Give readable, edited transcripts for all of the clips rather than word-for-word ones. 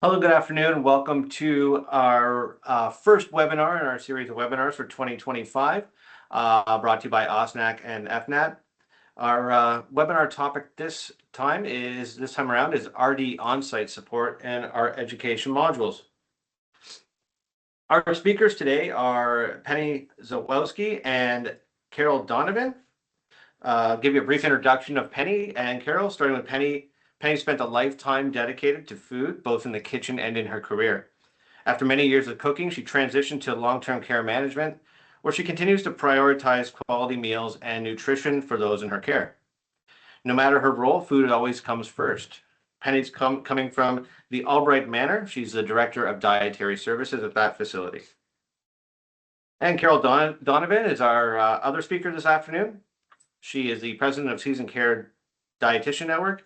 Hello, good afternoon. Welcome to our first webinar in our series of webinars for 2025, brought to you by OSNAC and FNAT. Our webinar topic this time around is RD on-site support and our education modules. Our speakers today are Penny Zawelski and Carol Donovan. Give you a brief introduction of Penny and Carol, starting with Penny. Penny spent a lifetime dedicated to food, both in the kitchen and in her career. After many years of cooking, she transitioned to long-term care management, where she continues to prioritize quality meals and nutrition for those in her care. No matter her role, food always comes first. Penny's coming from the Albright Manor. She's the Director of Dietary Services at that facility. And Carol Donovan is our other speaker this afternoon. She is the President of Seasoned Care Dietitian Network.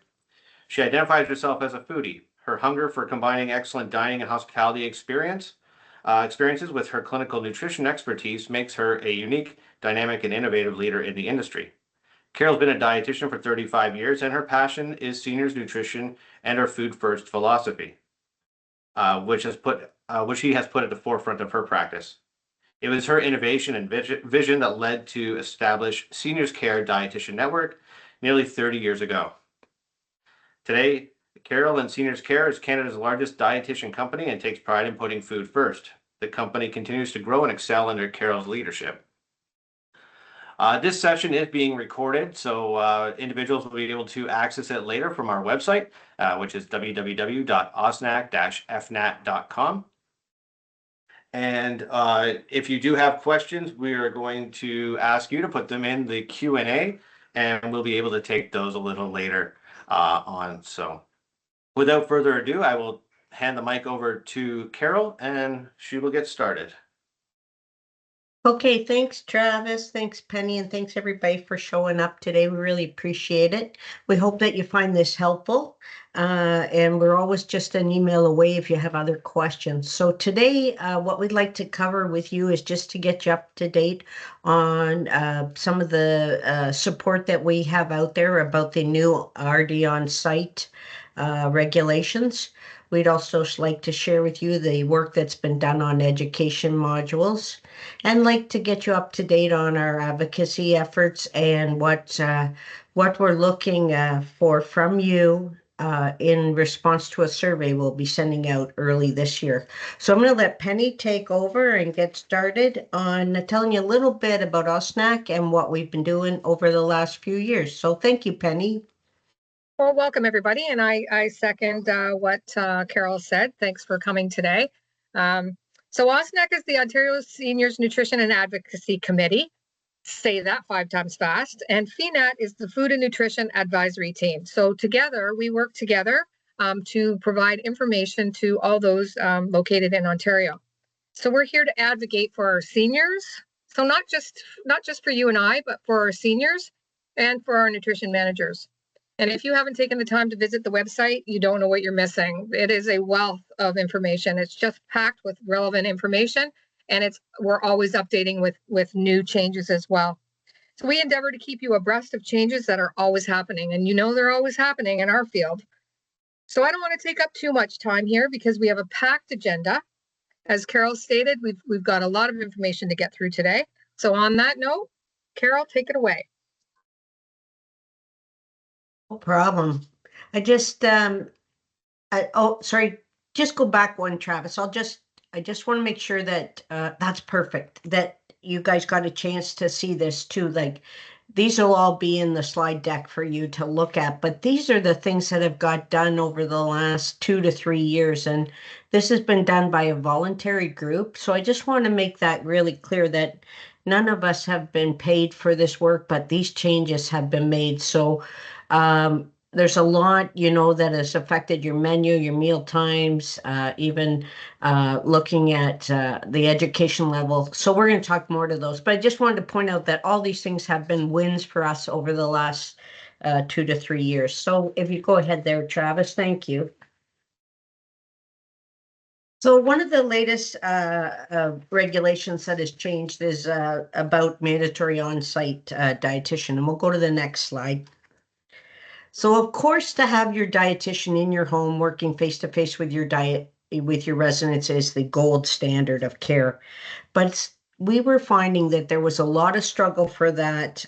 She identifies herself as a foodie. Her hunger for combining excellent dining and hospitality experiences with her clinical nutrition expertise makes her a unique, dynamic, and innovative leader in the industry. Carol's been a dietitian for 35 years, and her passion is seniors nutrition and her food-first philosophy, which she has put at the forefront of her practice. It was her innovation and vision that led to establish Seniors Care Dietitian Network nearly 30 years ago. Today, Carol and Seniors Care is Canada's largest dietitian company and takes pride in putting food first. The company continues to grow and excel under Carol's leadership. This session is being recorded, so individuals will be able to access it later from our website, which is www.osnac-fnat.com. And if you do have questions, we are going to ask you to put them in the Q&A, and we'll be able to take those a little later on. So without further ado, I will hand the mic over to Carol, and she will get started. Okay, thanks, Travis. Thanks, Penny, and thanks everybody for showing up today. We really appreciate it. We hope that you find this helpful, and we're always just an email away if you have other questions. So today, what we'd like to cover with you is just to get you up to date on some of the support that we have out there about the new RD on-site regulations. We'd also like to share with you the work that's been done on education modules, and like to get you up to date on our advocacy efforts and what we're looking for from you in response to a survey we'll be sending out early this year. So I'm going to let Penny take over and get started on telling you a little bit about OSNAC and what we've been doing over the last few years. So thank you, Penny. Well, welcome everybody, and I second what Carol said. Thanks for coming today. So OSNAC is the Ontario Seniors Nutrition and Advocacy Committee. Say that 5 times fast. And FNAT is the Food and Nutrition Advisory Team. So together, we work together to provide information to all those located in Ontario. So we're here to advocate for our seniors. So not just for you and I, but for our seniors and for our nutrition managers. And if you haven't taken the time to visit the website, you don't know what you're missing. It is a wealth of information. It's just packed with relevant information, and we're always updating with new changes as well. So we endeavor to keep you abreast of changes that are always happening, and you know they're always happening in our field. So I don't want to take up too much time here because we have a packed agenda. As Carol stated, we've got a lot of information to get through today. So on that note, Carol, take it away. No problem. I just sorry, just go back one, Travis. I just want to make sure that that's perfect, that you guys got a chance to see this too. Like, these will all be in the slide deck for you to look at, but these are the things that have got done over the last 2 to 3 years, and this has been done by a voluntary group. So I just want to make that really clear that none of us have been paid for this work, but these changes have been made. So there's a lot, that has affected your menu, your meal times, even looking at the education level. So we're going to talk more to those. But I just wanted to point out that all these things have been wins for us over the last 2 to 3 years. So if you go ahead there, Travis, thank you. So one of the latest regulations that has changed is about mandatory on-site dietitian, and we'll go to the next slide. So of course, to have your dietitian in your home working face to face with your residents is the gold standard of care. But we were finding that there was a lot of struggle for that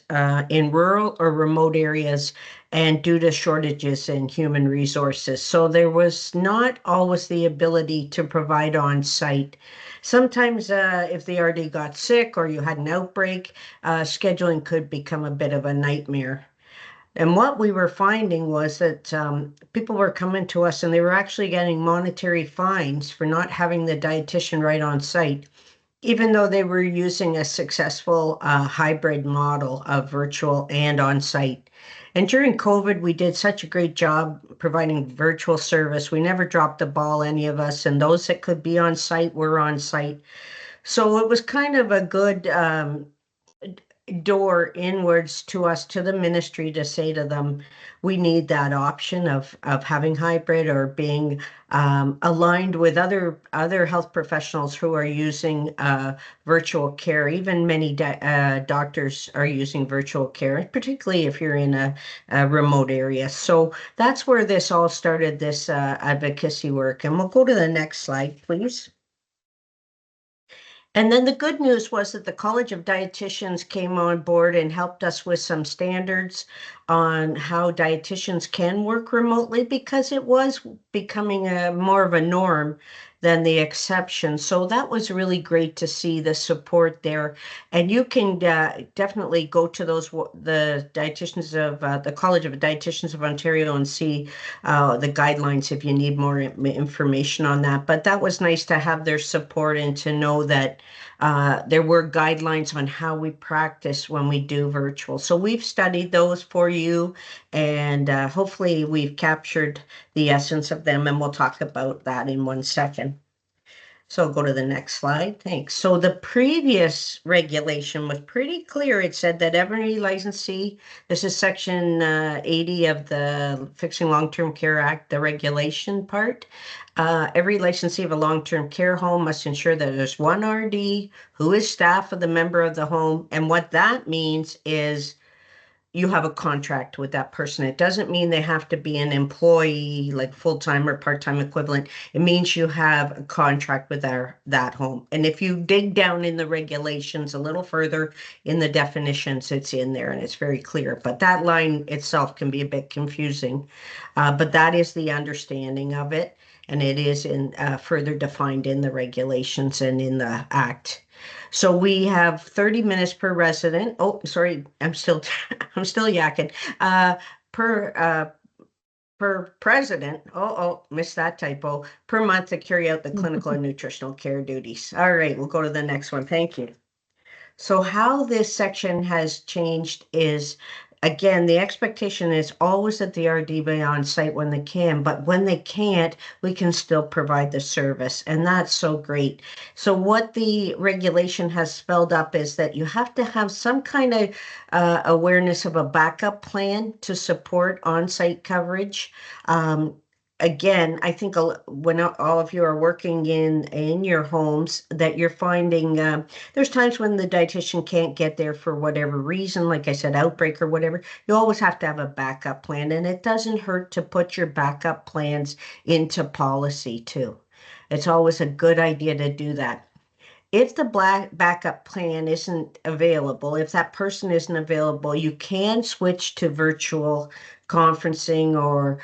in rural or remote areas and due to shortages in human resources. So there was not always the ability to provide on site. Sometimes if the RD got sick or you had an outbreak, scheduling could become a bit of a nightmare. And what we were finding was that people were coming to us and they were actually getting monetary fines for not having the dietitian right on site, even though they were using a successful hybrid model of virtual and on site. And during COVID, we did such a great job providing virtual service. We never dropped the ball, any of us, and those that could be on site were on site. So it was kind of a good door inwards to us, to the ministry, to say to them, we need that option of having hybrid or being aligned with other health professionals who are using virtual care. Even many doctors are using virtual care, particularly if you're in a remote area. So that's where this all started, this advocacy work. And we'll go to the next slide, please. And then the good news was that the College of Dietitians came on board and helped us with some standards on how dietitians can work remotely, because it was becoming more of a norm than the exception. So that was really great to see the support there. And you can definitely go to the dietitians of the College of Dietitians of Ontario and see the guidelines if you need more information on that. But that was nice to have their support and to know that there were guidelines on how we practice when we do virtual. So we've studied those for you, and hopefully we've captured the essence of them, and we'll talk about that in 1 second. So go to the next slide. Thanks. So the previous regulation was pretty clear. It said that every licensee, this is section 80 of the Fixing Long-Term Care Act, the regulation part. Every licensee of a long-term care home must ensure that there's one RD who is staff of the member of the home. And what that means is you have a contract with that person. It doesn't mean they have to be an employee, like full-time or part-time equivalent. It means you have a contract with that home. And if you dig down in the regulations a little further in the definitions, it's in there and it's very clear. But that line itself can be a bit confusing. But that is the understanding of it. And it is further defined in the regulations and in the Act. So we have 30 minutes per resident. Oh, sorry, I'm still yakking. Per president. Missed that typo. Per month to carry out the clinical and nutritional care duties. All right, we'll go to the next one. Thank you. So how this section has changed is, again, the expectation is always that the RD be on site when they can, but when they can't, we can still provide the service. And that's so great. So what the regulation has spelled up is that you have to have some kind of awareness of a backup plan to support on-site coverage. Again, I think when all of you are working in your homes, that you're finding there's times when the dietitian can't get there for whatever reason, like I said, outbreak or whatever. You always have to have a backup plan, and it doesn't hurt to put your backup plans into policy too. It's always a good idea to do that. If the backup plan isn't available, if that person isn't available, you can switch to virtual conferencing or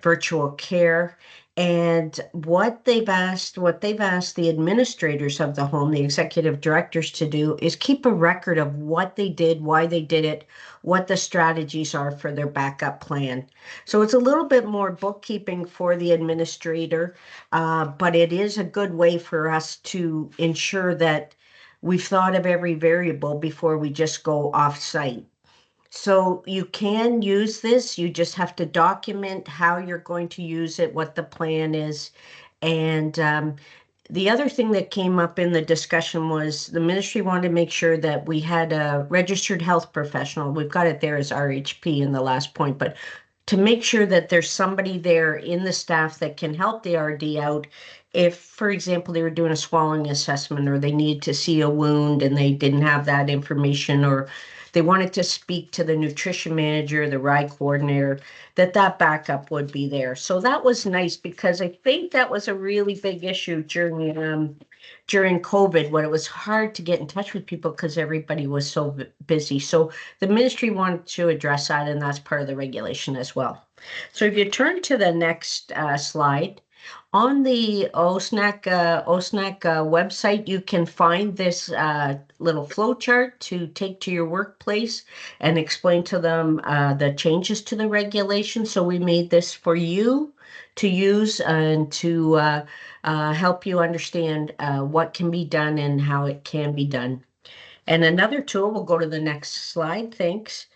virtual care. And what they've asked the administrators of the home, the executive directors, to do is keep a record of what they did, why they did it, what the strategies are for their backup plan. So it's a little bit more bookkeeping for the administrator, but it is a good way for us to ensure that we've thought of every variable before we just go off-site. So you can use this, you just have to document how you're going to use it, what the plan is. And the other thing that came up in the discussion was the ministry wanted to make sure that we had a registered health professional. We've got it there as RHP in the last point, but to make sure that there's somebody there in the staff that can help the RD out if, for example, they were doing a swallowing assessment or they need to see a wound and they didn't have that information, or they wanted to speak to the nutrition manager, the ride coordinator, that backup would be there. So that was nice because I think that was a really big issue during COVID, when it was hard to get in touch with people because everybody was so busy. So the ministry wanted to address that, and that's part of the regulation as well. So if you turn to the next slide, on the OSNAC website, you can find this little flow chart to take to your workplace and explain to them the changes to the regulation. So we made this for you to use and to help you understand what can be done and how it can be done. And another tool, we'll go to the next slide, thanks,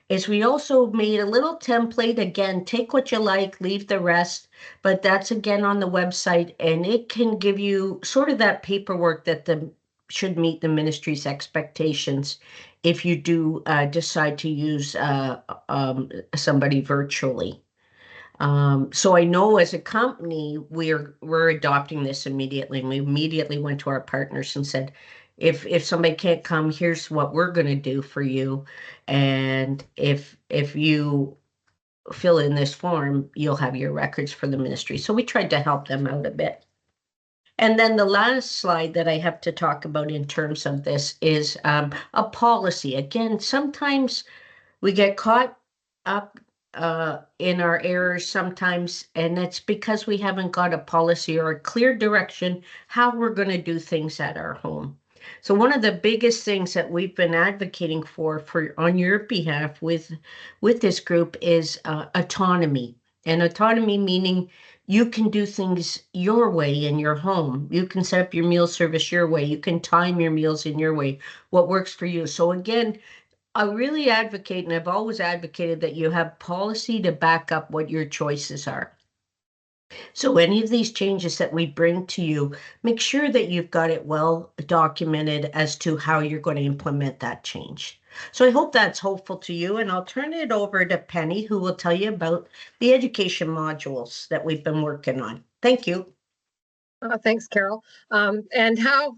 is we also made a little template. Again, take what you like, leave the rest, but that's again on the website, and it can give you sort of that paperwork that should meet the ministry's expectations if you do decide to use somebody virtually. So I know as a company, we're adopting this immediately, and we immediately went to our partners and said, if somebody can't come, here's what we're going to do for you, and if you fill in this form, you'll have your records for the ministry. So we tried to help them out a bit. And then the last slide that I have to talk about in terms of this is a policy. Again, sometimes we get caught up in our errors sometimes, and it's because we haven't got a policy or a clear direction how we're going to do things at our home. So one of the biggest things that we've been advocating for on your behalf with this group is autonomy. And autonomy meaning you can do things your way in your home. You can set up your meal service your way. You can time your meals in your way, what works for you. So again, I really advocate, and I've always advocated, that you have policy to back up what your choices are. So any of these changes that we bring to you, make sure that you've got it well documented as to how you're going to implement that change. So I hope that's helpful to you, and I'll turn it over to Penny, who will tell you about the education modules that we've been working on. Thank you. Thanks, Carol. And how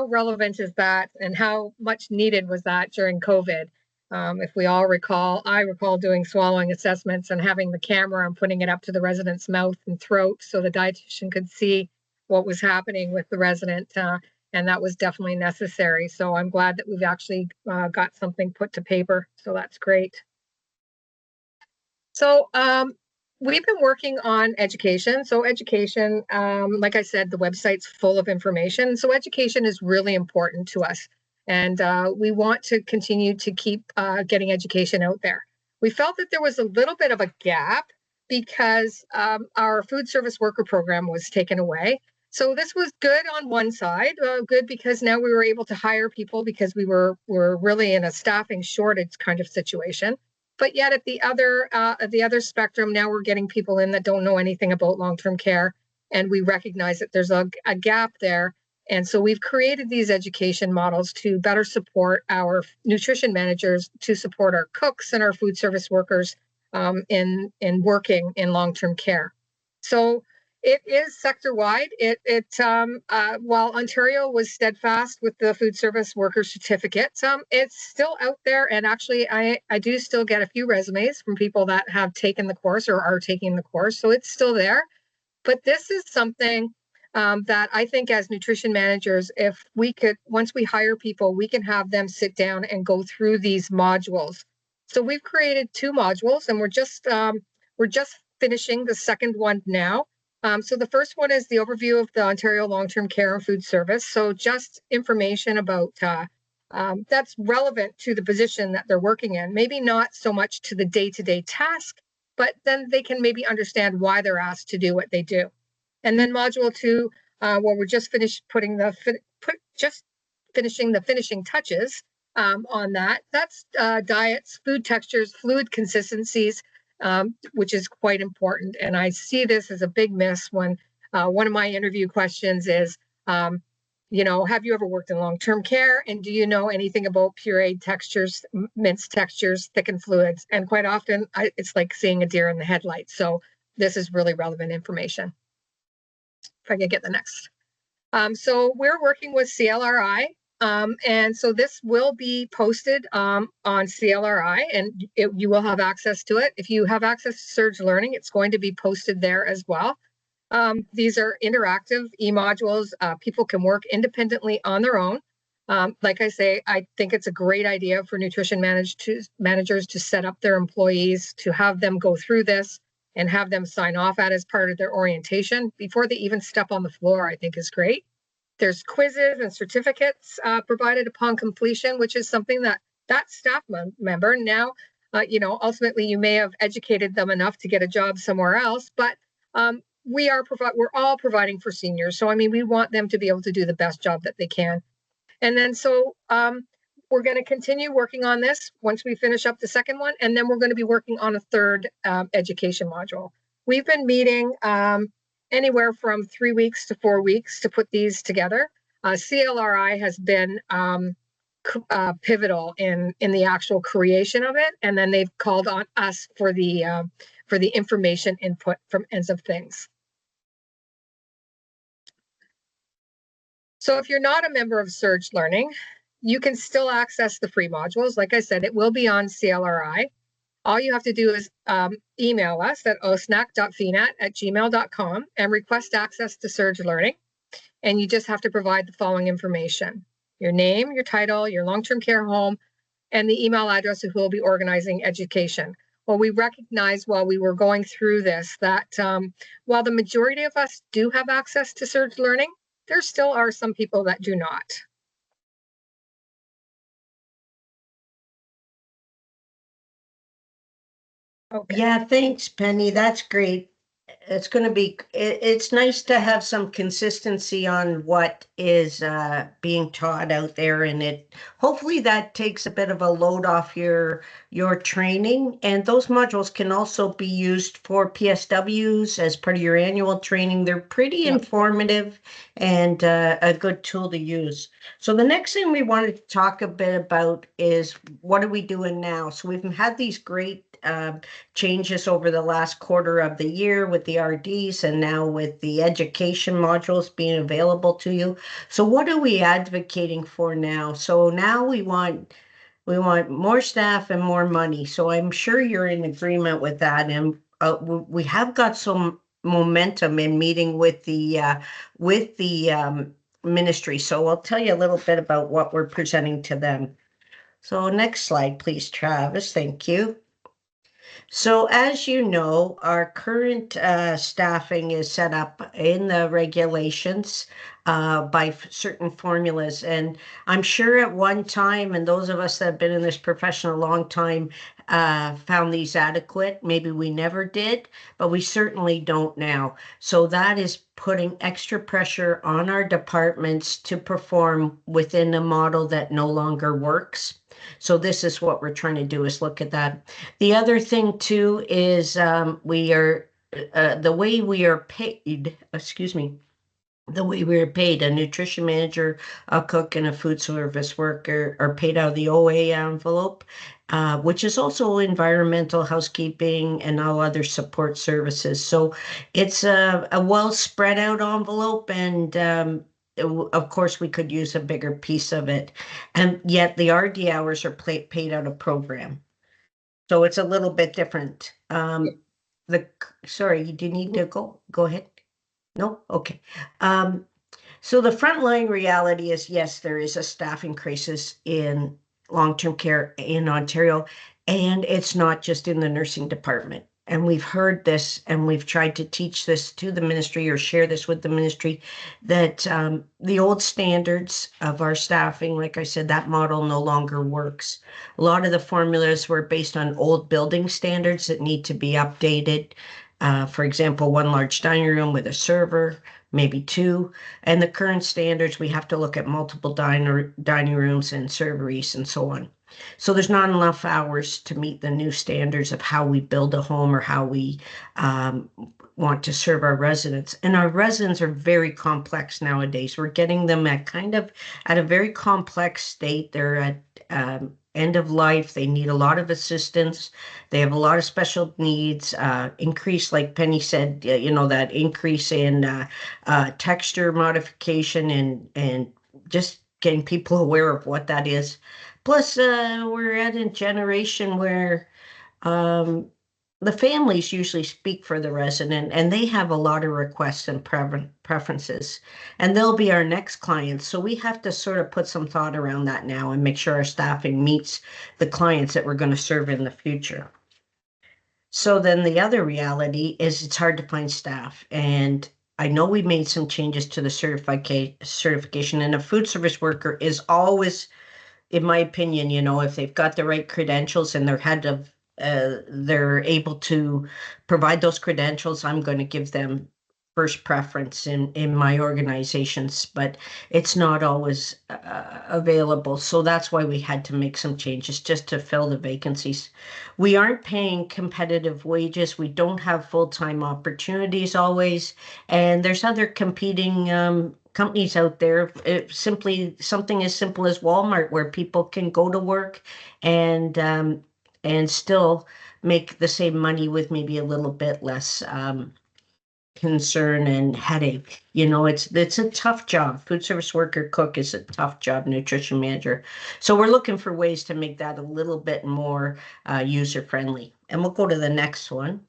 relevant is that, and how much needed was that during COVID? If we all recall, I recall doing swallowing assessments and having the camera and putting it up to the resident's mouth and throat so the dietitian could see what was happening with the resident, and that was definitely necessary. So I'm glad that we've actually got something put to paper, so that's great. So we've been working on education. So education, like I said, the website's full of information. So education is really important to us. And we want to continue to keep getting education out there. We felt that there was a little bit of a gap because our food service worker program was taken away. So this was good on one side, good because now we were able to hire people because we were really in a staffing shortage kind of situation. But yet at the other spectrum, now we're getting people in that don't know anything about long-term care, and we recognize that there's a gap there. And so we've created these education models to better support our nutrition managers, to support our cooks and our food service workers in working in long-term care. So it is sector-wide. While Ontario was steadfast with the food service worker certificate, it's still out there. And actually, I do still get a few resumes from people that have taken the course or are taking the course. So it's still there. But this is something that I think as nutrition managers, if we could, once we hire people, we can have them sit down and go through these modules. So we've created 2 modules, and we're just finishing the second one now. So the first one is the overview of the Ontario long-term care and food service. So just information about that's relevant to the position that they're working in, maybe not so much to the day-to-day task, but then they can maybe understand why they're asked to do what they do. And then module 2, where we're just finishing the finishing touches on that. That's diets, food textures, fluid consistencies, which is quite important. And I see this as a big miss when one of my interview questions is, have you ever worked in long-term care? And do you know anything about pureed textures, minced textures, thickened fluids? And quite often, it's like seeing a deer in the headlights. So this is really relevant information. If I can get the next. So we're working with CLRI And so this will be posted on CLRI, and you will have access to it. If you have access to Surge Learning, it's going to be posted there as well. These are interactive e-modules. People can work independently on their own. Like I say, I think it's a great idea for nutrition managers to set up their employees, to have them go through this and have them sign off at as part of their orientation before they even step on the floor, I think is great. There's quizzes and certificates provided upon completion, which is something that staff member now, ultimately you may have educated them enough to get a job somewhere else, but we're all providing for seniors. So, I mean, we want them to be able to do the best job that they can. And then so we're going to continue working on this once we finish up the second one, and then we're going to be working on a third education module. We've been meeting anywhere from 3 weeks to 4 weeks to put these together. CLRI has been pivotal in the actual creation of it, and then they've called on us for the information input from ends of things. So if you're not a member of Surge Learning, you can still access the free modules. Like I said, it will be on CLRI. All you have to do is email us at osnac.fnat@gmail.com and request access to Surge Learning. And you just have to provide the following information: your name, your title, your long-term care home, and the email address of who will be organizing education. Well, we recognized while we were going through this that while the majority of us do have access to Surge Learning, there still are some people that do not. Okay. Yeah, thanks, Penny. That's great. It's going to be, it's nice to have some consistency on what is being taught out there, and it hopefully that takes a bit of a load off your training. And those modules can also be used for PSWs as part of your annual training. They're pretty informative and a good tool to use. So the next thing we wanted to talk a bit about is what are we doing now? So we've had these great changes over the last quarter of the year with the RDs and now with the education modules being available to you. So what are we advocating for now? So now we want more staff and more money. So I'm sure you're in agreement with that. And we have got some momentum in meeting with the ministry. So I'll tell you a little bit about what we're presenting to them. So next slide, please, Travis. Thank you. So as you know, our current staffing is set up in the regulations by certain formulas. And I'm sure at one time, and those of us that have been in this profession a long time found these adequate. Maybe we never did, but we certainly don't now. So that is putting extra pressure on our departments to perform within a model that no longer works. So this is what we're trying to do, is look at that. The other thing too is the way we are paid, the way we are paid, a nutrition manager, a cook, and a food service worker are paid out of the OA envelope, which is also environmental, housekeeping, and all other support services. So it's a well spread out envelope, and of course, we could use a bigger piece of it. And yet the RD hours are paid out of program. So it's a little bit different. Sorry, do you need to go? Go ahead. No? Okay. So the frontline reality is, yes, there is a staffing crisis in long-term care in Ontario, and it's not just in the nursing department. And we've heard this, and we've tried to teach this to the ministry or share this with the ministry, that the old standards of our staffing, like I said, that model no longer works. A lot of the formulas were based on old building standards that need to be updated. For example, one large dining room with a server, maybe two. And the current standards, we have to look at multiple dining rooms and serveries and so on. So there's not enough hours to meet the new standards of how we build a home or how we want to serve our residents. And our residents are very complex nowadays. We're getting them at a very complex state. They're at end of life. They need a lot of assistance. They have a lot of special needs, increase, like Penny said, that increase in texture modification and just getting people aware of what that is. Plus, we're at a generation where um, the families usually speak for the resident and they have a lot of requests and preferences, and they'll be our next clients. So we have to sort of put some thought around that now and make sure our staffing meets the clients that we're going to serve in the future. So then the other reality is it's hard to find staff. And I know we made some changes to the certification, and a food service worker is always, in my opinion, if they've got the right credentials and they're able to provide those credentials, I'm going to give them first preference in my organizations, but it's not always available. So that's why we had to make some changes just to fill the vacancies. We aren't paying competitive wages. We don't have full-time opportunities always. And there's other competing companies out there. Simply something as simple as Walmart, where people can go to work and still make the same money with maybe a little bit less concern and headache. It's a tough job. Food service worker, cook is a tough job, nutrition manager. So we're looking for ways to make that a little bit more user friendly. And we'll go to the next one.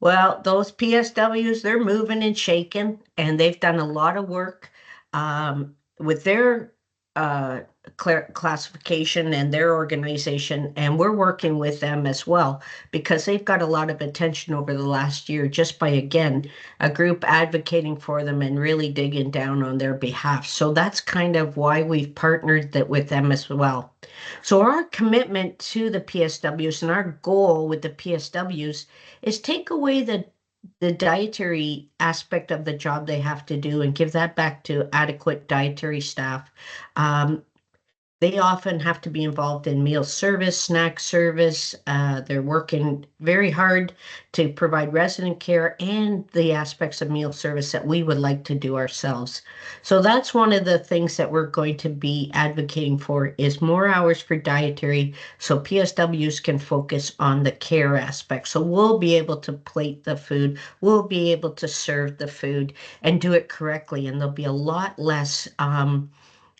Well, those PSWs, they're moving and shaking, and they've done a lot of work with their classification and their organization, and we're working with them as well because they've got a lot of attention over the last year just by, again, a group advocating for them and really digging down on their behalf. So that's kind of why we've partnered with them as well. So our commitment to the PSWs and our goal with the PSWs is take away the dietary aspect of the job they have to do and give that back to adequate dietary staff. They often have to be involved in meal service, snack service. They're working very hard to provide resident care and the aspects of meal service that we would like to do ourselves. So that's one of the things that we're going to be advocating for is more hours for dietary so PSWs can focus on the care aspect. So we'll be able to plate the food, we'll be able to serve the food and do it correctly. And there'll be a lot less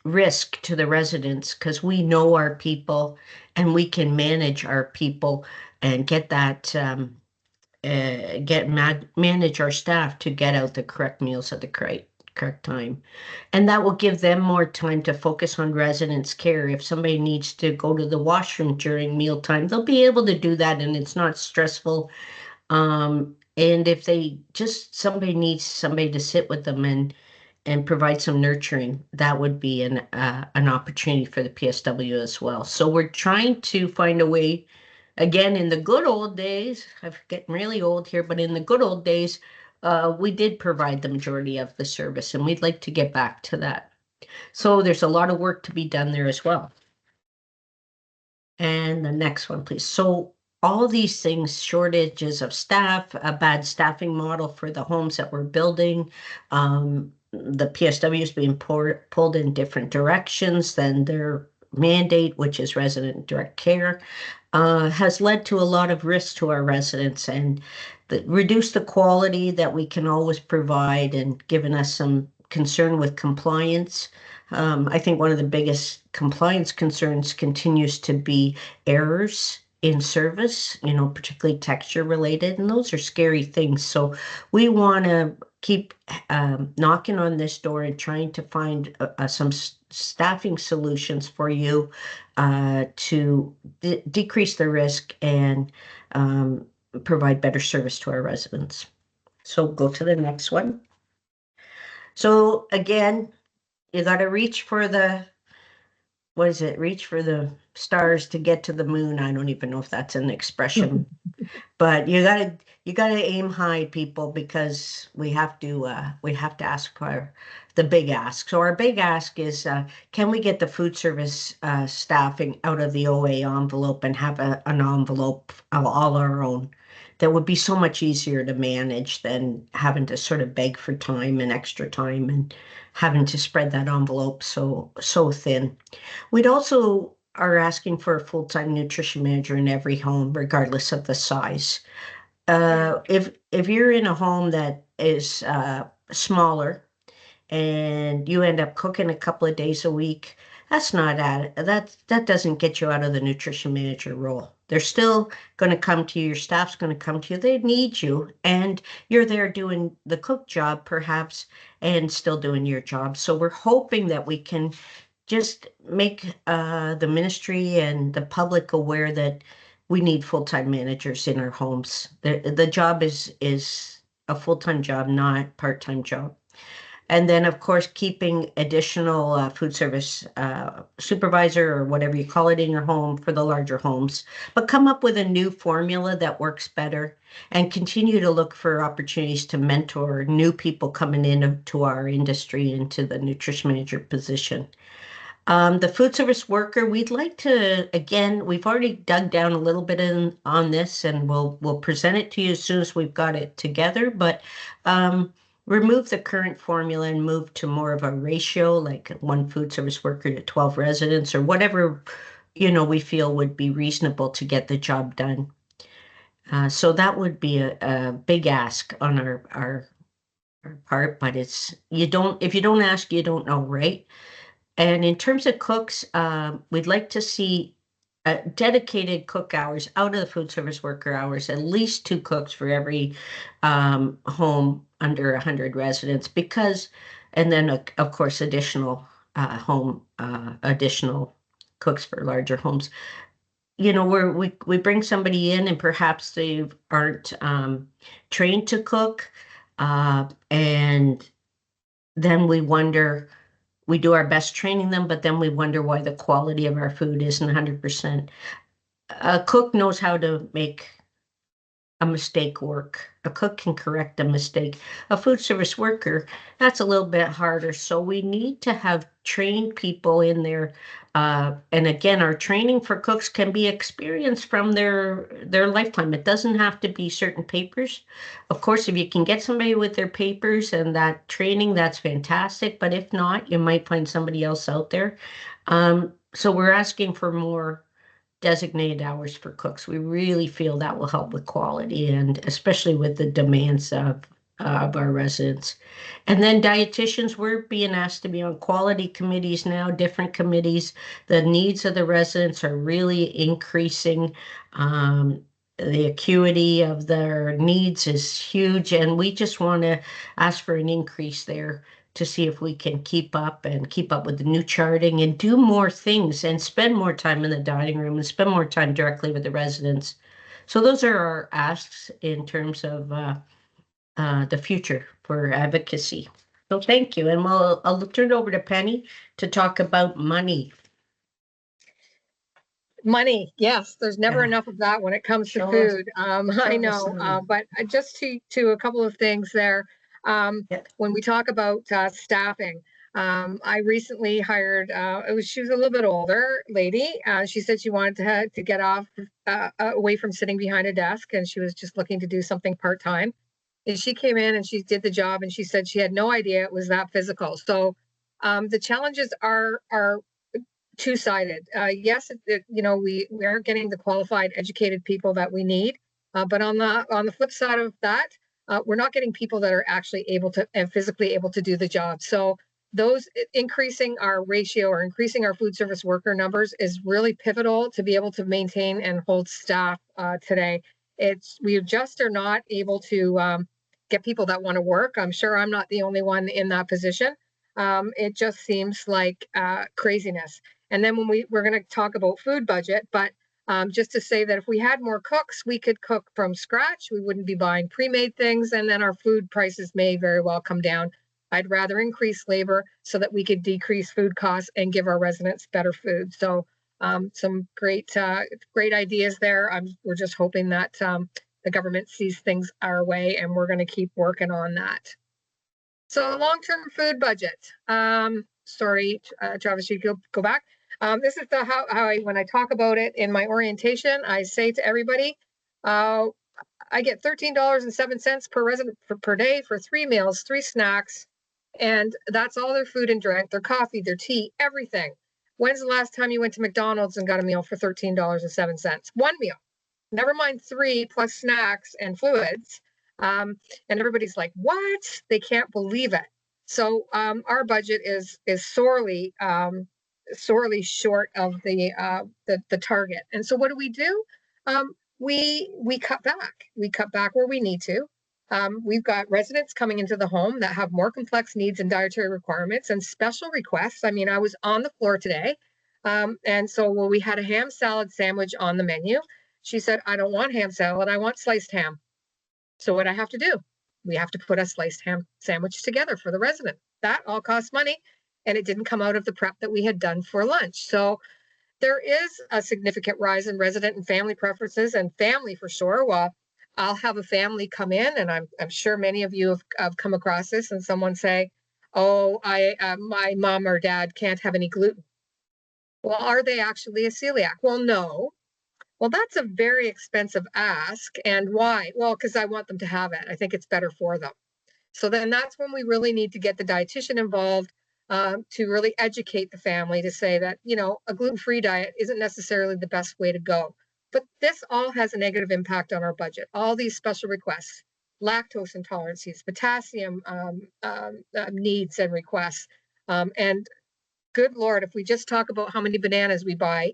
risk to the residents because we know our people and we can manage our people and get that manage our staff to get out the correct meals at the correct time. And that will give them more time to focus on residents' care. If somebody needs to go to the washroom during mealtime, they'll be able to do that and it's not stressful. And if somebody needs somebody to sit with them and provide some nurturing, that would be an opportunity for the PSW as well. So we're trying to find a way, again, in the good old days, I'm getting really old here, but in the good old days, we did provide the majority of the service, and we'd like to get back to that. So there's a lot of work to be done there as well. And the next one, please. So all these things, shortages of staff, a bad staffing model for the homes that we're building, the PSWs being pulled in different directions than their mandate, which is resident direct care, has led to a lot of risk to our residents and reduced the quality that we can always provide and given us some concern with compliance. I think one of the biggest compliance concerns continues to be errors in service, particularly texture related, and those are scary things. So we want to keep knocking on this door and trying to find some staffing solutions for you to decrease the risk and provide better service to our residents. So go to the next one. So again, you got to reach for the stars to get to the moon. I don't even know if that's an expression, but you gotta aim high, people, because we have to ask for the big ask. So our big ask is, can we get the food service staffing out of the OA envelope and have an envelope all our own? That would be so much easier to manage than having to sort of beg for time and extra time and having to spread that envelope so thin. We'd also are asking for a full-time nutrition manager in every home, regardless of the size. If you're in a home that is smaller and you end up cooking a couple of days a week, that's not that doesn't get you out of the nutrition manager role. They're still going to come to you, your staff's going to come to you, they need you, and you're there doing the cook job perhaps and still doing your job. So we're hoping that we can just make the ministry and the public aware that we need full-time managers in our homes. The job is a full-time job, not part-time job. And then, of course, keeping additional food service supervisor or whatever you call it in your home for the larger homes, but come up with a new formula that works better and continue to look for opportunities to mentor new people coming into our industry, into the nutrition manager position. The food service worker, we'd like to, again, we've already dug down a little bit on this, and we'll present it to you as soon as we've got it together, but remove the current formula and move to more of a ratio, like one food service worker to 12 residents, or whatever, we feel would be reasonable to get the job done. So that would be a big ask on our part, but if you don't ask, you don't know, right? And in terms of cooks, we'd like to see dedicated cook hours out of the food service worker hours, at least 2 cooks for every home under 100 residents, and then of course additional additional cooks for larger homes. Where we bring somebody in and perhaps they aren't trained to cook, and then we do our best training them, but then we wonder why the quality of our food isn't 100%. A cook knows how to make a mistake work. A cook can correct a mistake. A food service worker, that's a little bit harder. So we need to have trained people in there. And again, our training for cooks can be experienced from their lifetime. It doesn't have to be certain papers. Of course, if you can get somebody with their papers and that training, that's fantastic. But if not, you might find somebody else out there. So we're asking for more designated hours for cooks. We really feel that will help with quality, and especially with the demands of our residents. And then dietitians, we're being asked to be on quality committees now, different committees. The needs of the residents are really increasing. The acuity of their needs is huge, and we just want to ask for an increase there to see if we can keep up with the new charting and do more things and spend more time in the dining room and spend more time directly with the residents. So those are our asks in terms of the future for advocacy. So thank you. And I'll turn it over to Penny to talk about money. Money, yes, there's never enough of that when it comes to food. I know, but just to a couple of things there. When we talk about staffing, I recently hired, she was a little bit older lady. She said she wanted to get off away from sitting behind a desk, and she was just looking to do something part-time. And she came in and she did the job, and she said she had no idea it was that physical. So the challenges are two-sided. Yes, we aren't getting the qualified, educated people that we need, but on the flip side of that, we're not getting people that are actually able to and physically able to do the job. So those increasing our ratio or increasing our food service worker numbers is really pivotal to be able to maintain and hold staff today. We just are not able to get people that want to work. I'm sure I'm not the only one in that position. It just seems like craziness. And then when we're going to talk about food budget, but just to say that if we had more cooks, we could cook from scratch. We wouldn't be buying pre-made things, and then our food prices may very well come down. I'd rather increase labor so that we could decrease food costs and give our residents better food. So some great ideas there. We're just hoping that the government sees things our way, and we're going to keep working on that. So long-term food budget. Sorry, Travis, you go back. This is how when I talk about it in my orientation, I say to everybody, I get $13.07 per resident per day for 3 meals, 3 snacks, and that's all their food and drink, their coffee, their tea, everything. When's the last time you went to McDonald's and got a meal for $13.07? 1 meal, never mind 3 plus snacks and fluids. And everybody's like, what? They can't believe it. So our budget is sorely short of the target. And so what do? We cut back. We cut back where we need to. We've got residents coming into the home that have more complex needs and dietary requirements and special requests. I mean, I was on the floor today. And so we had a ham salad sandwich on the menu. She said, I don't want ham salad, I want sliced ham. So what I have to do? We have to put a sliced ham sandwich together for the resident. That all costs money, and it didn't come out of the prep that we had done for lunch. So there is a significant rise in resident and family preferences, and family for sure. Well, I'll have a family come in, and I'm sure many of you have come across this, and someone say, oh, my mom or dad can't have any gluten. Well, are they actually a celiac? Well, no. Well, that's a very expensive ask. And why? Well, because I want them to have it. I think it's better for them. So then that's when we really need to get the dietitian involved to really educate the family to say that, you know, a gluten-free diet isn't necessarily the best way to go. But this all has a negative impact on our budget. All these special requests, lactose intolerances, potassium needs and requests. And good Lord, if we just talk about how many bananas we buy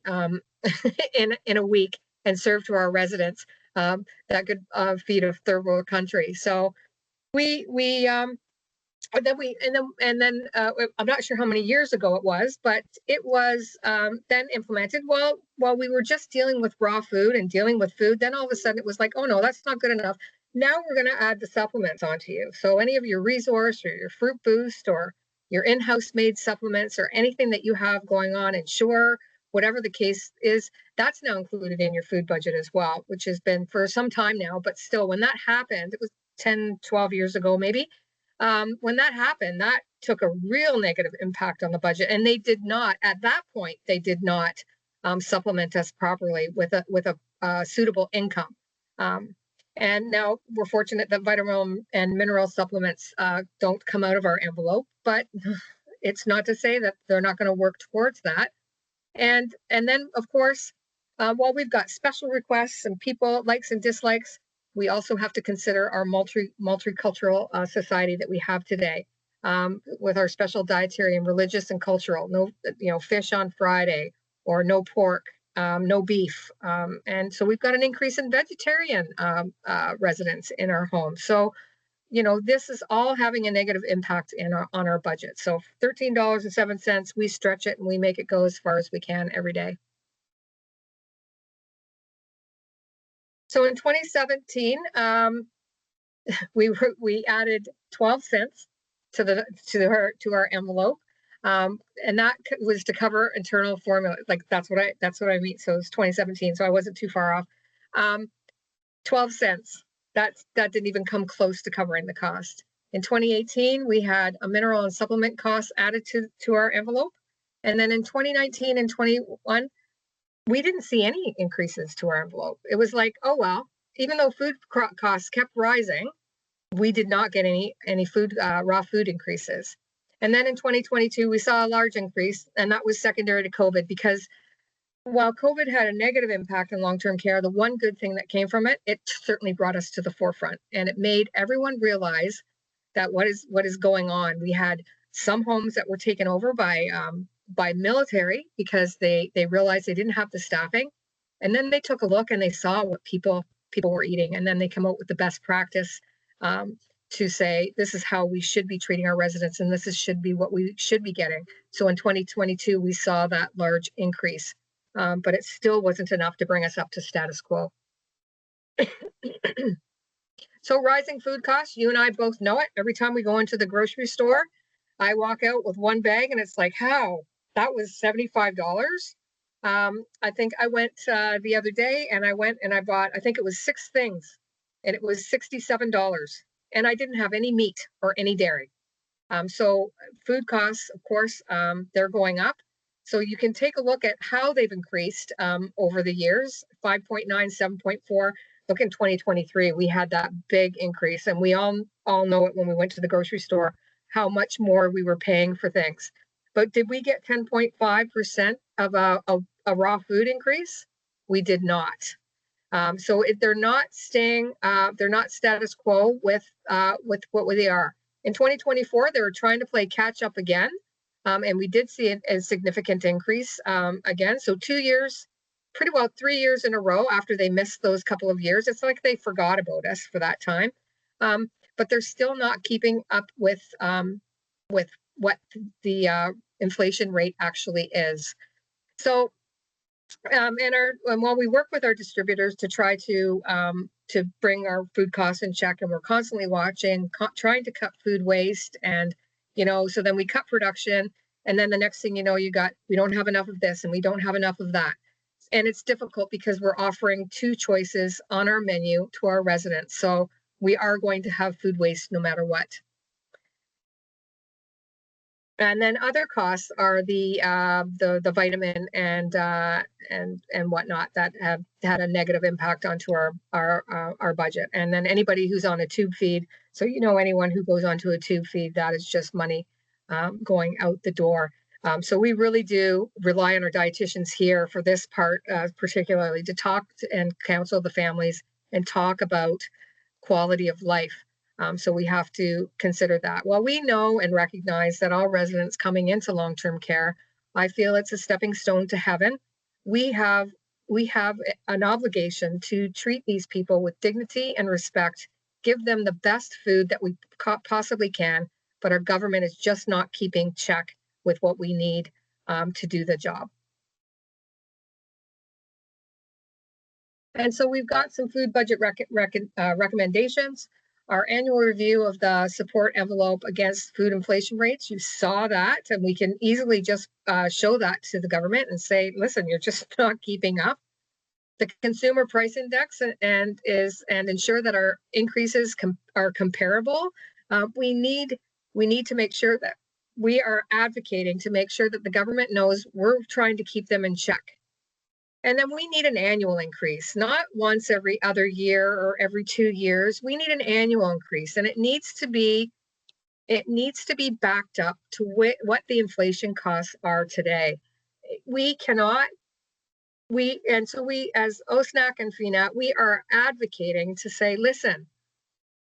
in a week and serve to our residents, that could feed a third world country. So I'm not sure how many years ago it was, but it was then implemented while we were just dealing with raw food and dealing with food. Then all of a sudden it was like, oh no, that's not good enough. Now we're going to add the supplements onto you. So any of your resource or your fruit boost or your in-house made supplements or anything that you have going on, Ensure, whatever the case is, that's now included in your food budget as well, which has been for some time now. But still, when that happened, it was 10, 12 years ago, maybe. When that happened, that took a real negative impact on the budget. And they did not, at that point, they did not supplement us properly with a suitable income. And now we're fortunate that vitamin and mineral supplements don't come out of our envelope, but it's not to say that they're not going to work towards that. And then, of course, while we've got special requests and people likes and dislikes, we also have to consider our multicultural society that we have today, with our special dietary and religious and cultural. No, fish on Friday, or no pork, no beef, and so we've got an increase in vegetarian residents in our home. So, this is all having a negative impact on our budget. So $13.07, we stretch it and we make it go as far as we can every day. So in 2017, we added 12 cents to our envelope, and that was to cover internal formula. Like that's what I mean. So it's 2017, so I wasn't too far off. 12 cents. That didn't even come close to covering the cost. In 2018, we had a mineral and supplement cost added to our envelope, and then in 2019 and 21. We didn't see any increases to our envelope. It was like, oh, well, even though food costs kept rising, we did not get any food, raw food increases. And then in 2022, we saw a large increase, and that was secondary to COVID, because while COVID had a negative impact on long-term care, the one good thing that came from it, it certainly brought us to the forefront, and it made everyone realize that what is going on. We had some homes that were taken over by military because they realized they didn't have the staffing, and then they took a look and they saw what people were eating, and then they come out with the best practice to say this is how we should be treating our residents, and should be what we should be getting. So in 2022 we saw that large increase, but it still wasn't enough to bring us up to status quo. So rising food costs, you and I both know it. Every time we go into the grocery store, I walk out with one bag and it's like, how? That was $75. I think I went the other day and I bought, I think it was 6 things, and it was $67. And I didn't have any meat or any dairy. So food costs, of course, they're going up. So you can take a look at how they've increased over the years, 5.9, 7.4. Look, in 2023, we had that big increase, and we all know it when we went to the grocery store, how much more we were paying for things. But did we get 10.5% of a raw food increase? We did not. So they're not staying, they're not status quo with what they are. In 2024, they were trying to play catch up again. And we did see a significant increase again. So 2 years, pretty well 3 years in a row after they missed those couple of years. It's like they forgot about us for that time. But they're still not keeping up with what the inflation rate actually is. So, and while we work with our distributors to try to bring our food costs in check, and we're constantly watching, trying to cut food waste, and so then we cut production, and then the next thing you know, we don't have enough of this, and we don't have enough of that, and it's difficult because we're offering 2 choices on our menu to our residents, so we are going to have food waste no matter what. And then other costs are the vitamin and whatnot that have had a negative impact onto our budget. And then anybody who's on a tube feed, so anyone who goes onto a tube feed, that is just money going out the door. So we really do rely on our dietitians here for this part, particularly to talk and counsel the families and talk about quality of life. So we have to consider that. While we know and recognize that all residents coming into long-term care, I feel it's a stepping stone to heaven. We have an obligation to treat these people with dignity and respect, give them the best food that we possibly can, but our government is just not keeping check with what we need to do the job. And so we've got some food budget recommendations. Our annual review of the support envelope against food inflation rates, you saw that, and we can easily just show that to the government and say, listen, you're just not keeping up. The consumer price index and ensure that our increases are comparable. We need to make sure that we are advocating to make sure that the government knows we're trying to keep them in check. And then we need an annual increase, not once every other year or every 2 years. We need an annual increase, and it needs to be backed up to what the inflation costs are today. And so we as OSNAC and FNAT, we are advocating to say, listen,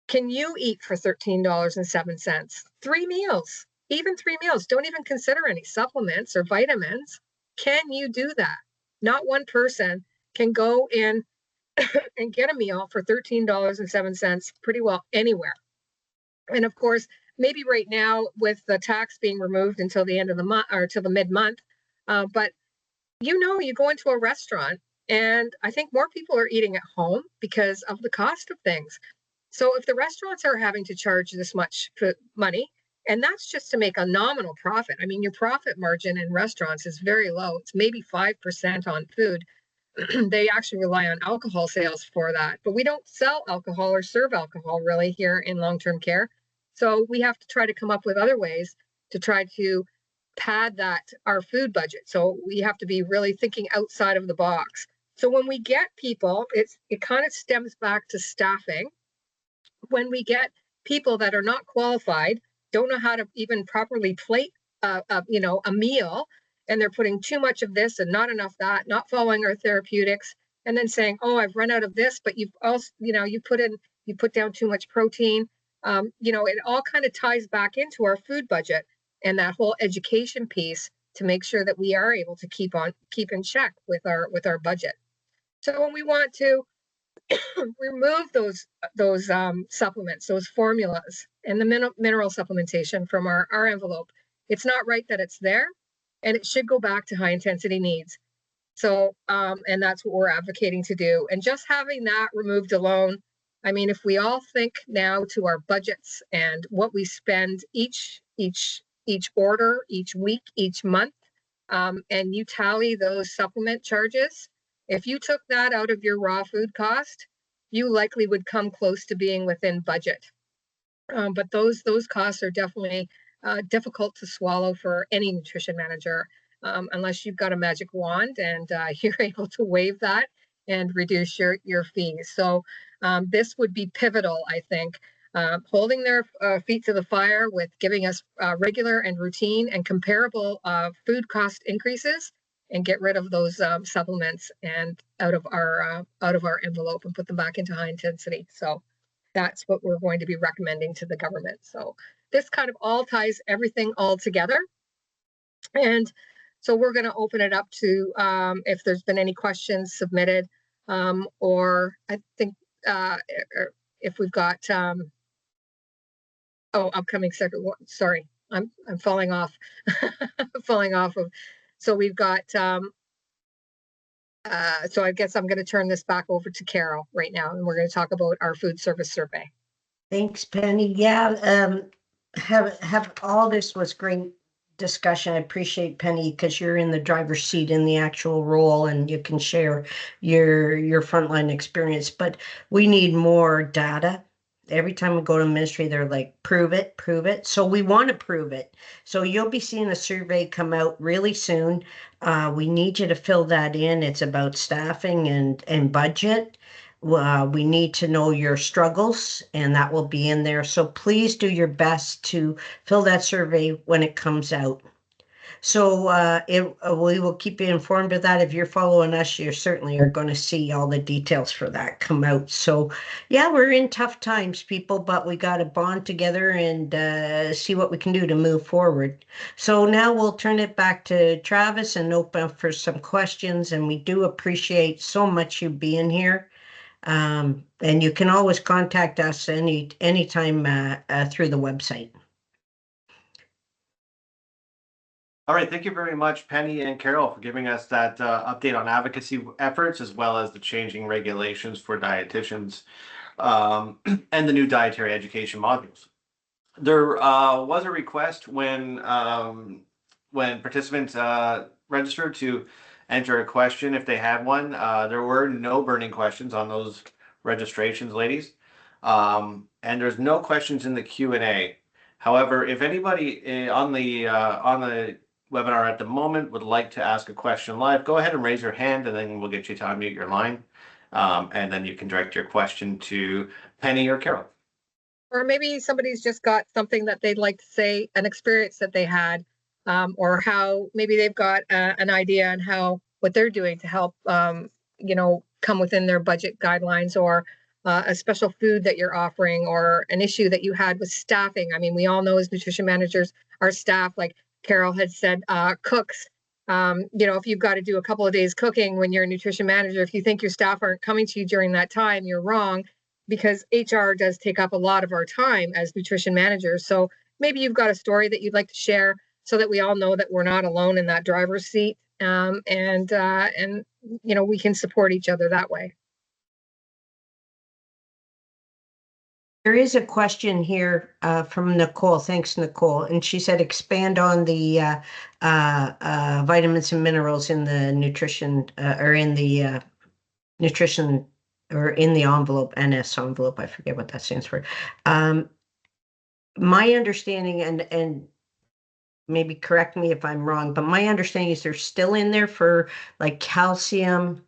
can you eat for $13.07? 3 meals, even 3 meals. Don't even consider any supplements or vitamins. Can you do that? Not one person can go in and get a meal for $13.07 pretty well anywhere. And of course, maybe right now with the tax being removed until the end of the month or till the mid-month, but you go into a restaurant, and I think more people are eating at home because of the cost of things. So if the restaurants are having to charge this much money, and that's just to make a nominal profit. I mean, your profit margin in restaurants is very low. It's maybe 5% on food. They actually rely on alcohol sales for that. But we don't sell alcohol or serve alcohol really here in long-term care. So we have to try to come up with other ways to try to pad our food budget. So we have to be really thinking outside of the box. So when we get people, it kind of stems back to staffing. When we get people that are not qualified, don't know how to even properly plate a meal, and they're putting too much of this and not enough that, not following our therapeutics, and then saying, oh, I've run out of this, but you've also, you put down too much protein. It all kind of ties back into our food budget and that whole education piece to make sure that we are able to keep in check with our budget. So when we want to remove those supplements, those formulas, and the mineral supplementation from our envelope, it's not right that it's there, and it should go back to high intensity needs. So, and that's what we're advocating to do. And just having that removed alone, I mean, if we all think now to our budgets and what we spend each order, each week, each month, and you tally those supplement charges, if you took that out of your raw food cost, you likely would come close to being within budget. But those costs are definitely difficult to swallow for any nutrition manager, unless you've got a magic wand and you're able to waive that and reduce your fees. So this would be pivotal, I think, holding their feet to the fire with giving us regular and routine and comparable food cost increases, and get rid of those supplements and out of our envelope and put them back into high intensity. So that's what we're going to be recommending to the government. So this kind of all ties everything all together. And so we're going to open it up to if there's been any questions submitted, or I think if we've got upcoming second. Sorry, I'm falling off, falling off of. So we've got. So I guess I'm going to turn this back over to Carol right now, and we're going to talk about our food service survey. Thanks, Penny. Yeah, have all this was great discussion. I appreciate Penny because you're in the driver's seat in the actual role and you can share your frontline experience. But we need more data. Every time we go to ministry, they're like, prove it, prove it. So we want to prove it. So you'll be seeing a survey come out really soon. We need you to fill that in. It's about staffing and budget. We need to know your struggles, and that will be in there. So please do your best to fill that survey when it comes out. So we will keep you informed of that. If you're following us, you certainly are going to see all the details for that come out. So yeah, we're in tough times, people, but we got to bond together and see what we can do to move forward. So now we'll turn it back to Travis and open up for some questions. And we do appreciate so much you being here. And you can always contact us anytime through the website. All right, thank you very much, Penny and Carol, for giving us that update on advocacy efforts, as well as the changing regulations for dietitians and the new dietary education modules. There was a request when participants registered to enter a question if they had one. There were no burning questions on those registrations, ladies, and there's no questions in the Q&A. However, if anybody on the webinar at the moment would like to ask a question live, go ahead and raise your hand, and then we'll get you to unmute your line, and then you can direct your question to Penny or Carol. Or maybe somebody's just got something that they'd like to say, an experience that they had, or how maybe they've got an idea on how what they're doing to help, come within their budget guidelines, or a special food that you're offering, or an issue that you had with staffing. I mean, we all know as nutrition managers, our staff, like Carol had said, cooks. If you've got to do a couple of days cooking when you're a nutrition manager, if you think your staff aren't coming to you during that time, you're wrong, because HR does take up a lot of our time as nutrition managers. So maybe you've got a story that you'd like to share so that we all know that we're not alone in that driver's seat, and we can support each other that way. There is a question here from Nicole. Thanks, Nicole. And she said, expand on the vitamins and minerals in the nutrition or in the nutrition or in the envelope, NS envelope. I forget what that stands for. My understanding, and maybe correct me if I'm wrong, but my understanding is they're still in there for like calcium.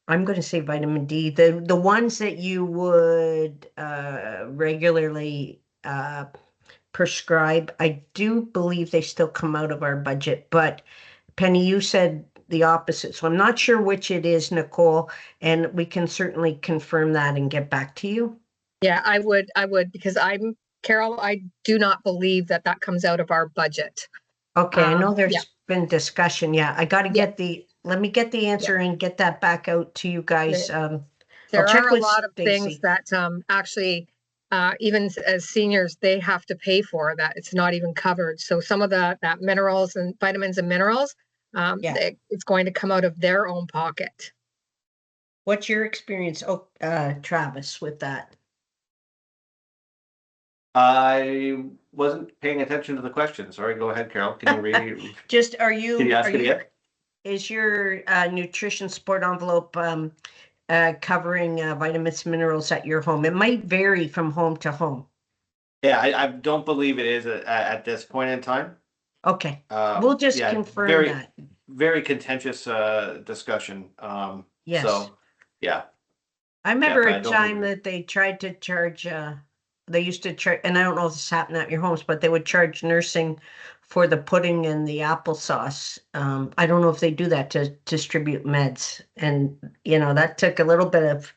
I'm going to say vitamin D, the ones that you would regularly prescribe. I do believe they still come out of our budget, but Penny, you said the opposite. So I'm not sure which it is, Nicole, and we can certainly confirm that and get back to you. Yeah, I would, because Carol, I do not believe that comes out of our budget. Okay, I know there's been discussion. Yeah, I got to let me get the answer and get that back out to you guys. There are a lot of things that actually, even as seniors, they have to pay for that. It's not even covered. So some of that minerals and vitamins and minerals, it's going to come out of their own pocket. What's your experience, Travis, with that? I wasn't paying attention to the question. Sorry, go ahead, Carol. Can you read? Can you ask it again? Is your nutrition support envelope covering vitamins and minerals at your home? It might vary from home to home. Yeah, I don't believe it is at this point in time. Okay, we'll just confirm that. Very contentious discussion. Yes. So, yeah. I remember a time that they tried to charge, they used to charge, and I don't know if this happened at your homes, but they would charge nursing for the pudding and the applesauce. I don't know if they do that to distribute meds. And, that took a little bit of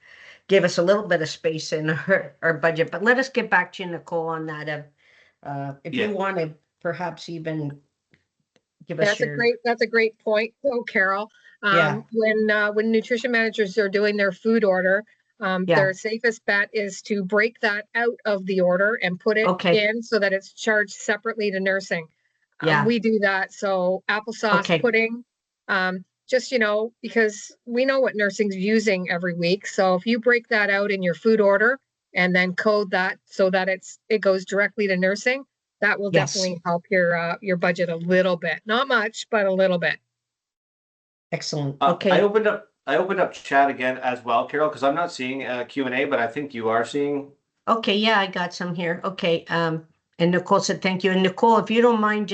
gave us a little bit of space in our budget. But let us get back to you, Nicole, on that. If Yeah. you want to perhaps even give us your. That's a great point, though, Carol. Yeah. When nutrition managers are doing their food order, Yeah. their safest bet is to break that out of the order and put it Okay. in so that it's charged separately to nursing. Yeah. We do that. So applesauce, Okay. pudding, just, because we know what nursing's using every week. So if you break that out in your food order and then code that so that it goes directly to nursing, that will Yes. definitely help your budget a little bit. Not much, but a little bit. Excellent. I Okay. opened up chat again as well, Carol, because I'm not seeing Q&A, but I think you are seeing. Okay. Yeah, I got some here. Okay. And Nicole said thank you. And Nicole, if you don't mind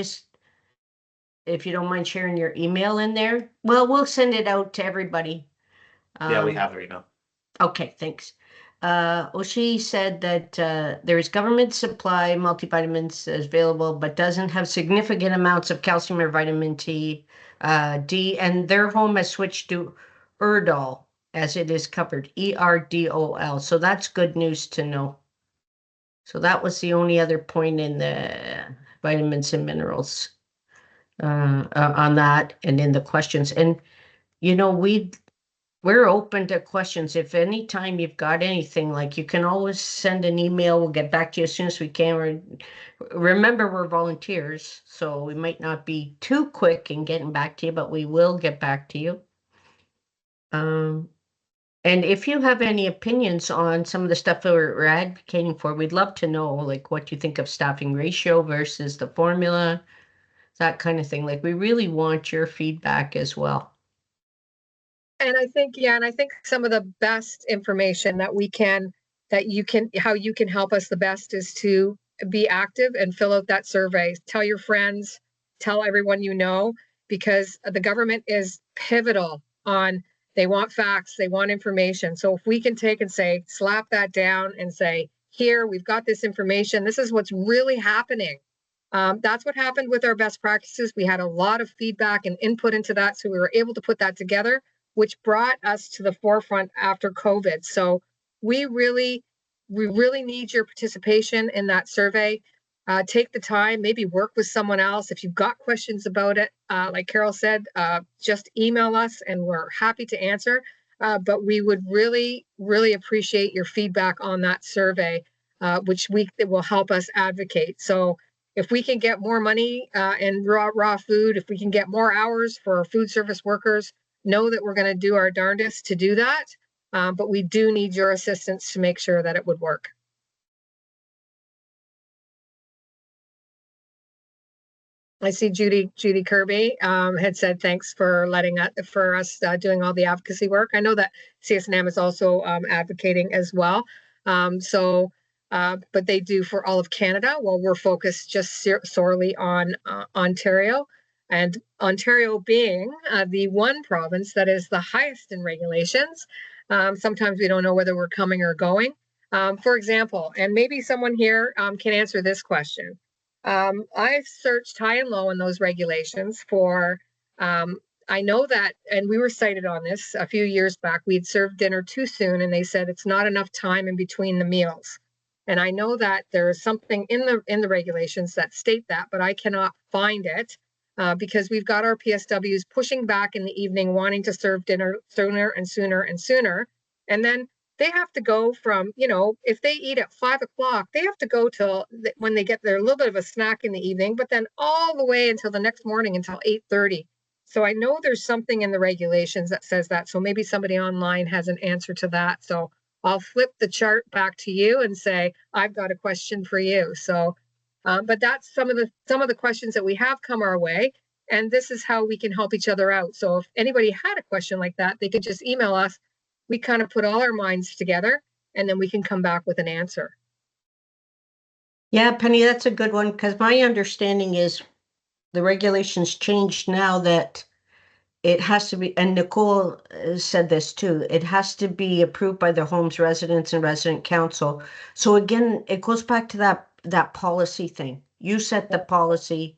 sharing your email in there, well, we'll send it out to everybody. Yeah, we have it right now. Okay, thanks. Oshi said that there is government supply multivitamins available, but doesn't have significant amounts of calcium or vitamin D, and their home has switched to Erdol as it is covered, ERDOL. So that's good news to know. So that was the only other point in the vitamins and minerals on that and in the questions. And, we're open to questions. If anytime you've got anything, like, you can always send an email. We'll get back to you as soon as we can. Remember, we're volunteers, so we might not be too quick in getting back to you, but we will get back to you. And if you have any opinions on some of the stuff that we're advocating for, we'd love to know, like, what you think of staffing ratio versus the formula, that kind of thing. Like, we really want your feedback as well. And I think some of the best information how you can help us the best is to be active and fill out that survey. Tell your friends, tell everyone you know, because the government is pivotal on, they want facts, they want information. So if we can take and say, slap that down and say, here, we've got this information, this is what's really happening. That's what happened with our best practices. We had a lot of feedback and input into that, so we were able to put that together, which brought us to the forefront after COVID. So we really need your participation in that survey. Take the time, maybe work with someone else. If you've got questions about it, like Carol said, just email us and we're happy to answer. But we would really, really appreciate your feedback on that survey, which it will help us advocate. So if we can get more money in raw food, if we can get more hours for food service workers, know that we're going to do our darndest to do that. But we do need your assistance to make sure that it would work. I see Judy Kirby had said thanks for us doing all the advocacy work. I know that CSNM is also advocating as well. But they do for all of Canada, while we're focused just sorely on Ontario. And Ontario being the one province that is the highest in regulations. Sometimes we don't know whether we're coming or going. For example, and maybe someone here can answer this question. I've searched high and low in those regulations for, I know that, and we were cited on this a few years back, we'd served dinner too soon and they said it's not enough time in between the meals. And I know that there is something in the regulations that state that, but I cannot find it because we've got our PSWs pushing back in the evening, wanting to serve dinner sooner and sooner and sooner. And then they have to go from, if they eat at 5 o'clock, they have to go till when they get their little bit of a snack in the evening, but then all the way until the next morning until 8:30. So I know there's something in the regulations that says that. So maybe somebody online has an answer to that. So I'll flip the chart back to you and say, I've got a question for you. So, but that's some of the questions that we have come our way. And this is how we can help each other out. So if anybody had a question like that, they could just email us. We kind of put all our minds together and then we can come back with an answer. Yeah, Penny, that's a good one, because my understanding is the regulations changed now that it has to be, and Nicole said this too, it has to be approved by the home's residents and resident council. So again, it goes back to that policy thing. You set the policy.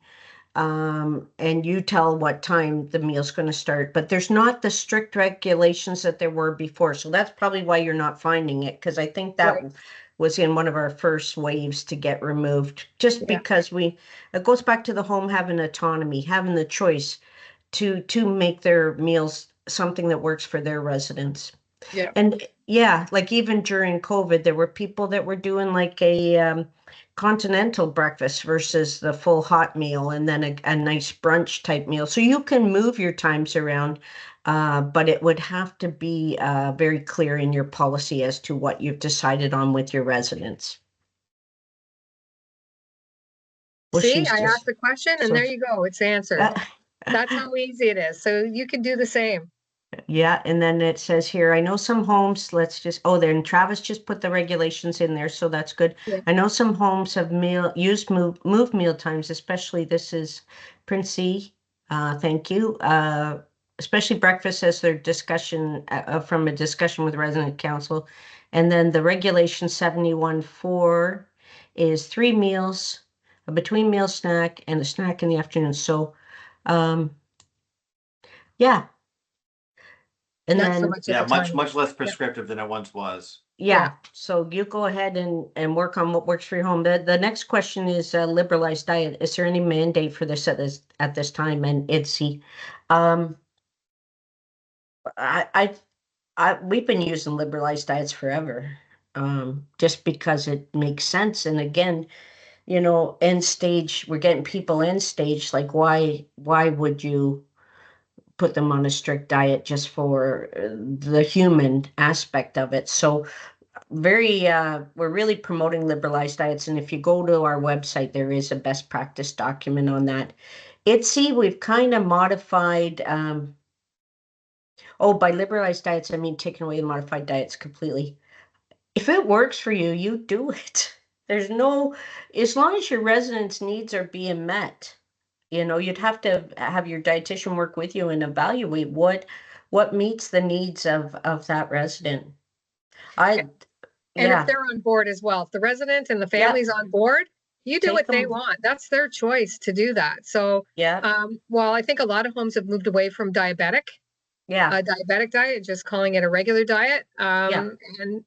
And you tell what time the meal's going to start. But there's not the strict regulations that there were before. So that's probably why you're not finding it, because I think that Right. was in one of our first waves to get removed, just Yeah. because it goes back to the home having autonomy, having the choice to make their meals something that works for their residents. Yeah. And yeah, like even during COVID, there were people that were doing like a continental breakfast versus the full hot meal, and then a nice brunch type meal. So you can move your times around, but it would have to be very clear in your policy as to what you've decided on with your residents. Well, See, she's I asked just the question and so. there you go. It's answered. That's how easy it is. So you can do the same. Yeah, and then it says here, I know some homes, oh, then Travis just put the regulations in there, so that's good. Yeah. I know some homes have move meal times, especially this is Princey, thank you. Especially breakfast as their discussion, from a discussion with resident council. And then the regulation 71-4 is 3 meals, a between meal snack and a snack in the afternoon. So, yeah. And Not so then much at Yeah, the much, time. much less Yeah. prescriptive than it once was. yeah, so you go ahead and work on what works for your home. The next question is liberalized diet. Is there any mandate for this at this time? And IDSI, um, we've been using liberalized diets forever, just because it makes sense. And again, end stage, we're getting people end stage. Like, why would you put them on a strict diet just for the human aspect of it? So we're really promoting liberalized diets, and if you go to our website, there is a best practice document on that. We've kind of modified, by liberalized diets I mean taking away the modified diets completely. If it works for you, you do it. There's no, as long as your residents' needs are being met, you'd have to have your dietitian work with you and evaluate what meets the needs of that resident. I And if Yeah. they're on board as well, if the resident and the Yeah, family's on board, you do take what they them. want. That's their choice to do that. So, Yeah, while I think a lot of homes have moved away from yeah, a diabetic diet, just calling it a regular diet, yeah, and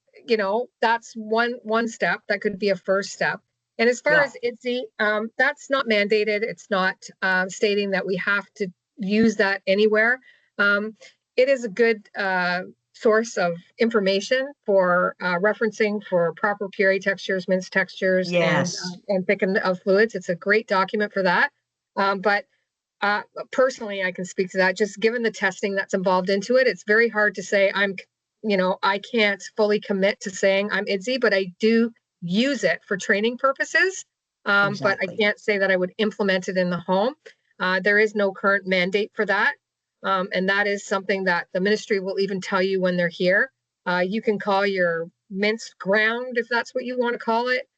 that's one step. That could be a first step. And as far yeah. as ITSE, that's not mandated. It's not stating that we have to use that anywhere. It is a good source of information for referencing for proper puree textures, mince textures, Yes. and thickening of fluids. It's a great document for that. But personally, I can speak to that. Just given the testing that's involved into it, it's very hard to say I can't fully commit to saying I'm IDSI, but I do use it for training purposes. But I Exactly. can't say that I would implement it in the home. There is no current mandate for that. And that is something that the ministry will even tell you when they're here. You can call your minced ground, if that's what you want to call it.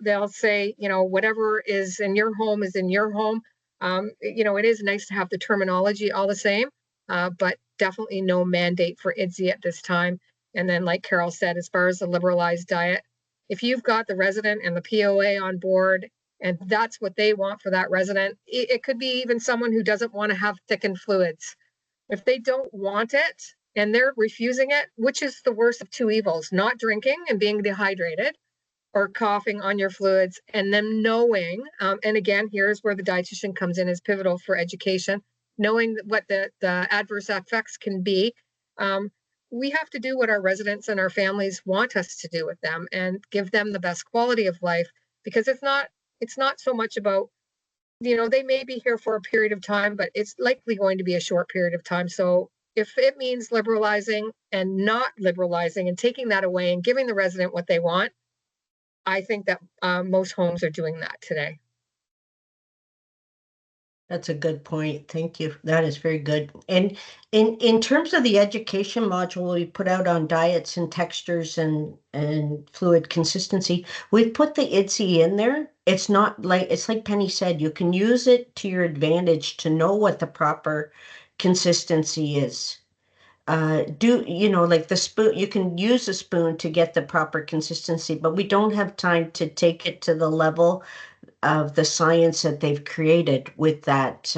They'll say, whatever is in your home is in your home. It is nice to have the terminology all the same, but definitely no mandate for IDSI at this time. And then, like Carol said, as far as the liberalized diet, if you've got the resident and the POA on board and that's what they want for that resident, it could be even someone who doesn't want to have thickened fluids. If they don't want it and they're refusing it, which is the worst of two evils, not drinking and being dehydrated, or coughing on your fluids, and then knowing, and again, here's where the dietitian comes in as pivotal for education, knowing what the adverse effects can be. We have to do what our residents and our families want us to do with them and give them the best quality of life, because it's not so much about, they may be here for a period of time, but it's likely going to be a short period of time. So if it means liberalizing and not liberalizing and taking that away and giving the resident what they want, I think that most homes are doing that today. That's a good point. Thank you. That is very good. And in terms of the education module we put out on diets and textures and fluid consistency, we've put the IDSI in there. It's like Penny said, you can use it to your advantage to know what the proper consistency is. Like the spoon, you can use a spoon to get the proper consistency, but we don't have time to take it to the level of the science that they've created with that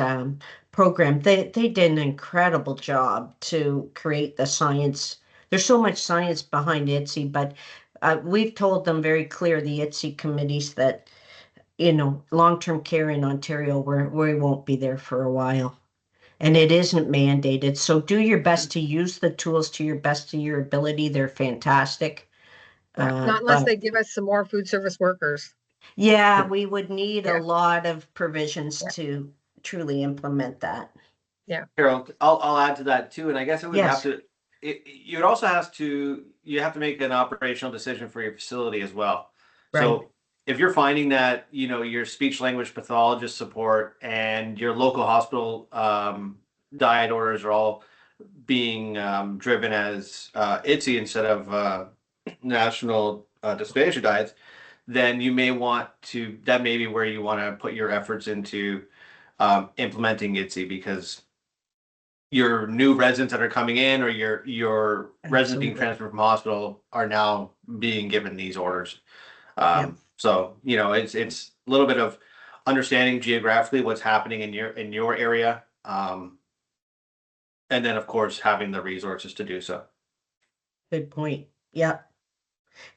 program. They did an incredible job to create the science. There's so much science behind ITSE, but we've told them very clear, the ITSE committees, that long-term care in Ontario, we won't be there for a while. And it isn't mandated. So do your best to use the tools to your best of your ability. They're fantastic. Not unless they give us some more food service workers. Yeah, we would need Yeah. a lot of provisions to truly implement that. Carol, I'll add to that too, and I guess it would have Yes. to. You would also have to. You have to make an operational decision for your facility as well. Right. So if you're finding that your speech language pathologist support and your local hospital diet orders are all being driven as ITSE instead of national dysphagia diets, then you may want to. That may be where you want to put your efforts into implementing ITSE, because your new residents that are coming in, or your residents being Absolutely. transferred from hospital, are now being given these orders. Yep. So it's a little bit of understanding geographically what's happening in your area, and then of course having the resources to do so. Good point. Yeah.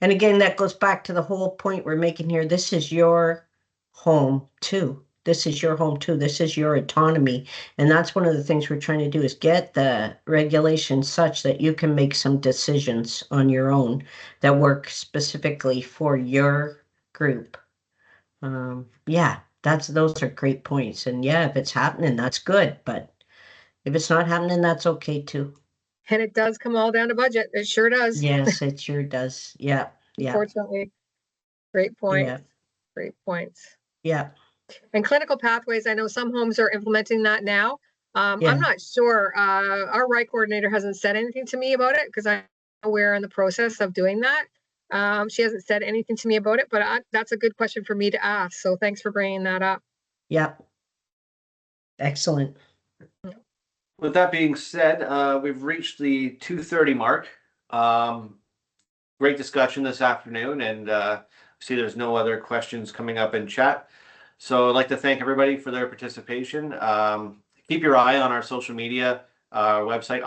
And again, that goes back to the whole point we're making here. This is your home too. This is your home too. This is your autonomy. And that's one of the things we're trying to do, is get the regulations such that you can make some decisions on your own that work specifically for your group. Yeah, those are great points. And yeah, if it's happening, that's good. But if it's not happening, that's okay too. And it does come all down to budget. It sure does. Yes, it sure does. Yeah. Yeah. Unfortunately. Great point. Yeah. Great points. Yeah. And clinical pathways, I know some homes are implementing that now. Yeah. I'm not sure. Our right coordinator hasn't said anything to me about it, because I know we're in the process of doing that. She hasn't said anything to me about it, but that's a good question for me to ask. So thanks for bringing that up. Yep. Excellent. With that being said, we've reached the 2:30 mark. Great discussion this afternoon, and see there's no other questions coming up in chat. So I'd like to thank everybody for their participation. Keep your eye on our social media, website,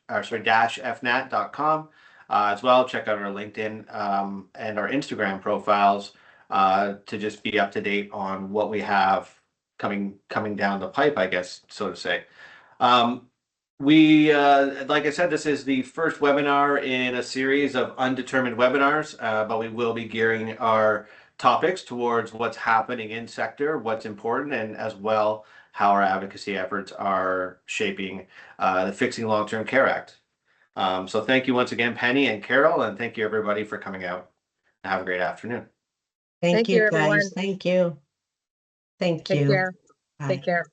OSNAC-FNAT.com. As well, check out our LinkedIn and our Instagram profiles to just be up to date on what we have coming down the pipe, I guess, so to say. Like I said, this is the first webinar in a series of undetermined webinars, but we will be gearing our topics towards what's happening in sector, what's important, and as well how our advocacy efforts are shaping the Fixing Long-Term Care Act. So thank you once again, Penny and Carol, and thank you everybody for coming out. Have a great afternoon. Thank you, everyone. guys. Thank you. Thank Take you. care. Bye. Take care.